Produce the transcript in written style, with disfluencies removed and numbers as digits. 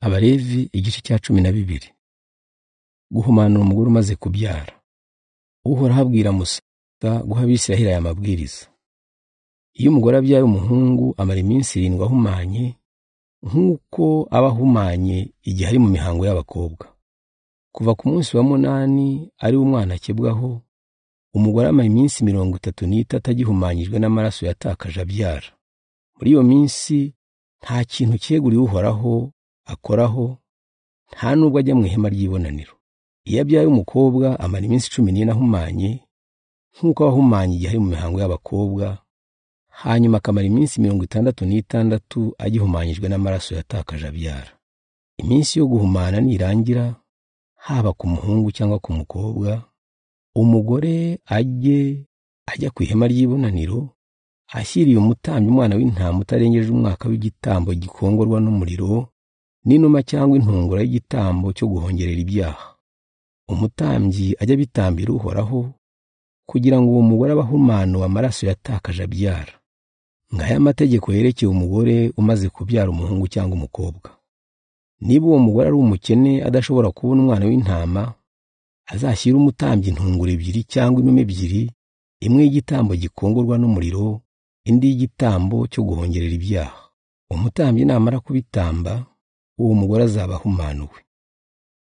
Abalevi igice cya 12. Guhumanura umugore umaze kubyara. Uhoraho abwira Musa guha Abisiraheli aya mabwiriza. Iyo umugore abyaye umuhungu amara iminsi 7 ahumanye, nk'uko aba ahumanye igihe ari mu mihango y'abakobwa. Kuva ku munsi wa 8 ari umwana akebwaho, umugore amara iminsi 33 agihumanyijwe n'amaraso yatakaje abyara. Muri iyo minsi nta kintu cyeguriwe Uhoraho akoraho, nta nubwo ajya mu ihema ry'ibonaniro. Iyo abyaye umukobwa amara iminsi 14 ahumanye, nk'uko abahumanye igihe ari mu mihango y'abakobwa, hanyuma akamara iminsi 66 agihumanyijwe n'amaraso yatakaje abyara. Iminsi yo guhumana nirangira, haba ku muhungu cyangwa ku mukobwa, umugore ajya ku ihema ry'ibonaniro, ashyiriye umutambyi umwana w'intama utarengeje umwaka w'igitambo gikongorwa n'umuriro, n'inuma cyangwa intungura y'igitambo cyo guhongerera ibyaha. Umutambyi ajya bitambira Uhoraho, kugira ngo uwo mugore abahumanuwe amaraso yatakaje abyara. Ngaya amategeko yerekeye umugore umaze kubyara umuhungu cyangwa umukobwa. Niba uwo mugore ari umukene adashobora kubona umwana w'intama, azashyira umutambyi intungura 2 cyangwa inuma 2, imwe y'igitambo gikongorwa n'umuriro, indi y'igitambo cyo guhongerera ibyaha. Umutambyi namara kubitamba, uwo mugore azaba ahumanuwe.